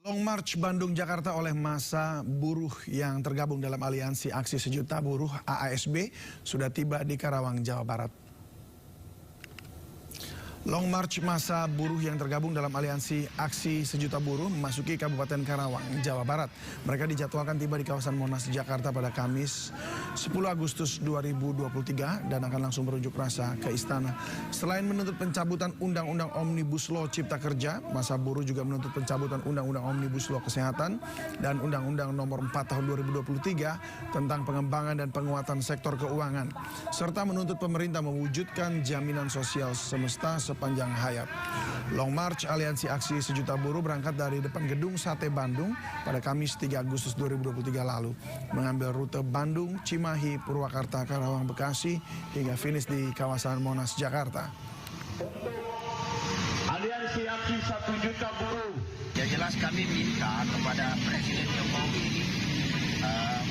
Long March Bandung Jakarta oleh massa buruh yang tergabung dalam Aliansi Aksi Sejuta Buruh AASB sudah tiba di Karawang, Jawa Barat. Long March massa buruh yang tergabung dalam Aliansi Aksi Sejuta Buruh memasuki Kabupaten Karawang, Jawa Barat. Mereka dijadwalkan tiba di kawasan Monas, Jakarta pada Kamis 10 Agustus 2023 dan akan langsung berunjuk rasa ke Istana. Selain menuntut pencabutan Undang-Undang Omnibus Law Cipta Kerja, massa buruh juga menuntut pencabutan Undang-Undang Omnibus Law Kesehatan dan Undang-Undang Nomor 4 Tahun 2023 tentang pengembangan dan penguatan sektor keuangan, serta menuntut pemerintah mewujudkan jaminan sosial semesta sepanjang hayat. Long March Aliansi Aksi Sejuta Buruh berangkat dari depan Gedung Sate Bandung pada Kamis 3 Agustus 2023 lalu, mengambil rute Bandung, Cimahi, Purwakarta, Karawang, Bekasi, hingga finish di kawasan Monas, Jakarta. Aliansi Aksi 1 Juta Buruh. Ya jelas kami minta kepada Presiden Jokowi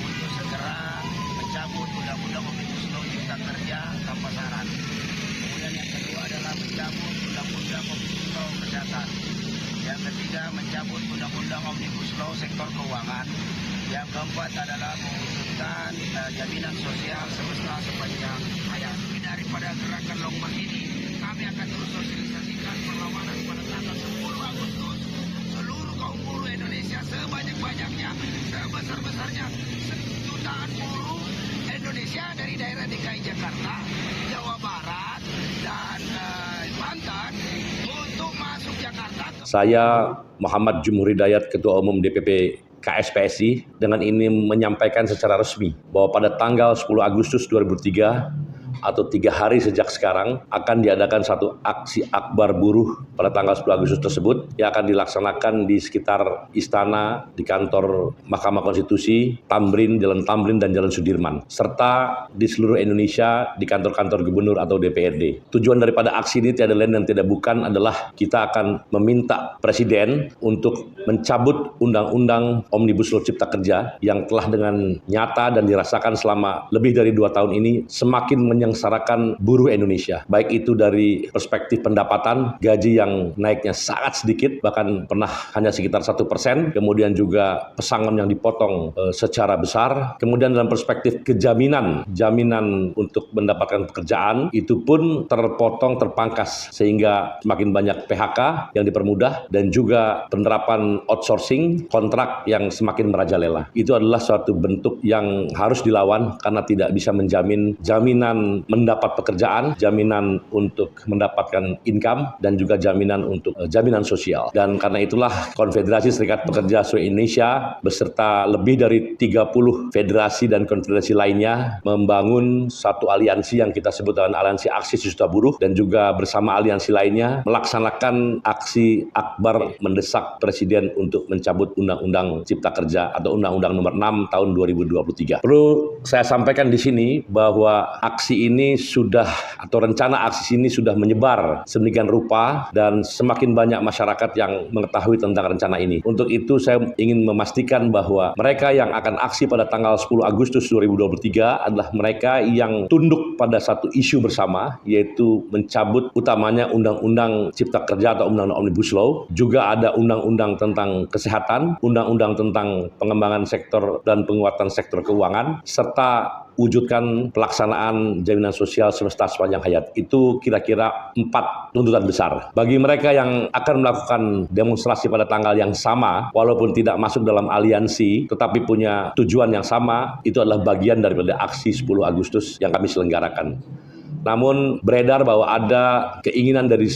untuk segera mencabut Undang-Undang Omnibus Law Cipta Kerja tanpa syarat. Kemudian yang kedua adalah mencabut Undang-Undang Omnibus Law Kesehatan. Yang ketiga mencabut Undang-Undang Omnibus Law Sektor Keuangan. Yang keempat adalah mewujudkan jaminan sosial semesta sepanjang hayat. Daripada gerakan Long March ini, kami akan terus sosialisasikan perlawanan pada tanggal 10 Agustus. Seluruh kaum buruh Indonesia sebanyak-banyaknya, sebesar-besarnya, jutaan buruh Indonesia dari daerah DKI Jakarta, Jawa Barat, dan Banten untuk masuk Jakarta. Saya Muhammad Jumhur Hidayat, Ketua Umum DPP KSPSI, dengan ini menyampaikan secara resmi bahwa pada tanggal 10 Agustus 2003 atau 3 hari sejak sekarang akan diadakan satu aksi akbar buruh pada tanggal 10 Agustus tersebut yang akan dilaksanakan di sekitar Istana, di kantor Mahkamah Konstitusi, Tamrin, Jalan Tamrin, dan Jalan Sudirman, serta di seluruh Indonesia di kantor-kantor gubernur atau DPRD. Tujuan daripada aksi ini tiada lain dan tidak bukan adalah kita akan meminta Presiden untuk mencabut Undang-Undang Omnibus Law Cipta Kerja yang telah dengan nyata dan dirasakan selama lebih dari 2 tahun ini semakin menyengsarakan buruh Indonesia. Baik itu dari perspektif pendapatan, gaji yang naiknya sangat sedikit, bahkan pernah hanya sekitar 1%, kemudian juga pesangon yang dipotong secara besar, kemudian dalam perspektif jaminan untuk mendapatkan pekerjaan, itu pun terpotong, terpangkas, sehingga semakin banyak PHK yang dipermudah, dan juga penerapan outsourcing, kontrak yang semakin merajalela. Itu adalah suatu bentuk yang harus dilawan karena tidak bisa menjamin jaminan mendapat pekerjaan, jaminan untuk mendapatkan income, dan juga jaminan untuk jaminan sosial. Dan karena itulah Konfederasi Serikat Pekerja Seluruh Indonesia beserta lebih dari 30 federasi dan konfederasi lainnya membangun satu aliansi yang kita sebut dengan Aliansi Aksi Sejuta Buruh, dan juga bersama aliansi lainnya melaksanakan aksi akbar mendesak Presiden untuk mencabut Undang-Undang Cipta Kerja atau Undang-Undang Nomor 6 Tahun 2023. Perlu saya sampaikan di sini bahwa aksi ini sudah, atau rencana aksi ini sudah menyebar sedemikian rupa dan semakin banyak masyarakat yang mengetahui tentang rencana ini. Untuk itu saya ingin memastikan bahwa mereka yang akan aksi pada tanggal 10 Agustus 2023 adalah mereka yang tunduk pada satu isu bersama, yaitu mencabut utamanya Undang-Undang Cipta Kerja atau Undang-Undang Omnibus Law. Juga ada Undang-Undang tentang kesehatan, Undang-Undang tentang pengembangan sektor dan penguatan sektor keuangan, serta wujudkan pelaksanaan jaminan sosial semesta sepanjang hayat. Itu kira-kira 4 tuntutan besar. Bagi mereka yang akan melakukan demonstrasi pada tanggal yang sama, walaupun tidak masuk dalam aliansi, tetapi punya tujuan yang sama, itu adalah bagian daripada aksi 10 Agustus yang kami selenggarakan. Namun beredar bahwa ada keinginan dari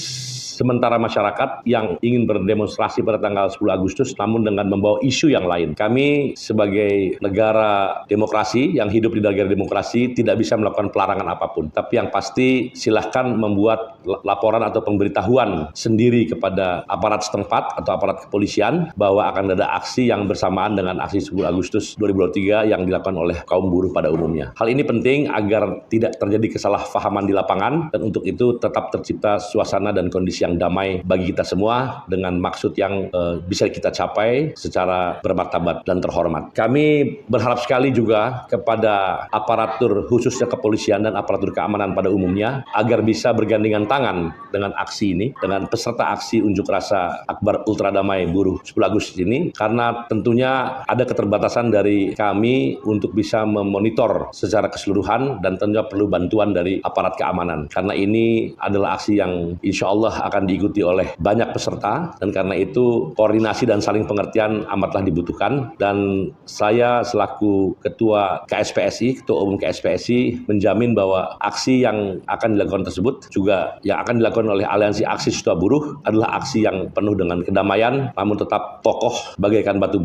sementara masyarakat yang ingin berdemonstrasi pada tanggal 10 Agustus namun dengan membawa isu yang lain. Kami sebagai negara demokrasi yang hidup di negara demokrasi tidak bisa melakukan pelarangan apapun. Tapi yang pasti silahkan membuat laporan atau pemberitahuan sendiri kepada aparat setempat atau aparat kepolisian bahwa akan ada aksi yang bersamaan dengan aksi 10 Agustus 2023 yang dilakukan oleh kaum buruh pada umumnya. Hal ini penting agar tidak terjadi kesalahpahaman di lapangan, dan untuk itu tetap tercipta suasana dan kondisi kondisi yang damai bagi kita semua dengan maksud yang bisa kita capai secara bermartabat dan terhormat. Kami berharap sekali juga kepada aparatur khususnya kepolisian dan aparatur keamanan pada umumnya agar bisa bergandengan tangan dengan aksi ini, dengan peserta aksi unjuk rasa Akbar Ultra Damai Buruh 10 Agustus ini, karena tentunya ada keterbatasan dari kami untuk bisa memonitor secara keseluruhan dan tentunya perlu bantuan dari aparat keamanan. Karena ini adalah aksi yang insya Allah akan diikuti oleh banyak peserta dan karena itu koordinasi dan saling pengertian amatlah dibutuhkan. Dan saya selaku Ketua KSPSI, Ketua Umum KSPSI menjamin bahwa aksi yang akan dilakukan tersebut juga yang akan dilakukan oleh Aliansi Aksi Sejuta Buruh adalah aksi yang penuh dengan kedamaian namun tetap kokoh bagaikan batu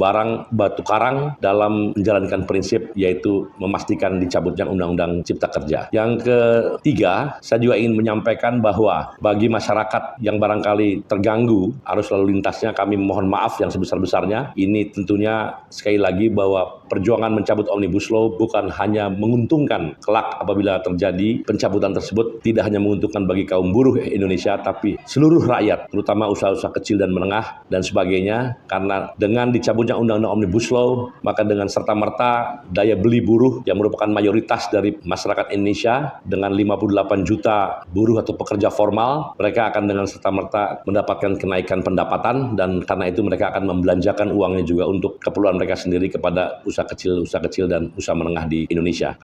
karang dalam menjalankan prinsip yaitu memastikan dicabutnya Undang-Undang Cipta Kerja. Yang ketiga, saya juga ingin menyampaikan bahwa bagi masyarakat yang barangkali terganggu arus lalu lintasnya, kami mohon maaf yang sebesar-besarnya. Ini tentunya sekali lagi bahwa perjuangan mencabut Omnibus Law bukan hanya menguntungkan kelak apabila terjadi pencabutan tersebut, tidak hanya menguntungkan bagi kaum buruh Indonesia, tapi seluruh rakyat, terutama usaha-usaha kecil dan menengah dan sebagainya. Karena dengan dicabutnya Undang-Undang Omnibus Law, maka dengan serta-merta daya beli buruh yang merupakan mayoritas dari masyarakat Indonesia dengan 58 juta buruh atau pekerja formal, mereka akan dengan serta-merta mendapatkan kenaikan pendapatan dan karena itu mereka akan membelanjakan uangnya juga untuk keperluan mereka sendiri kepada usaha kecil dan usaha menengah di Indonesia.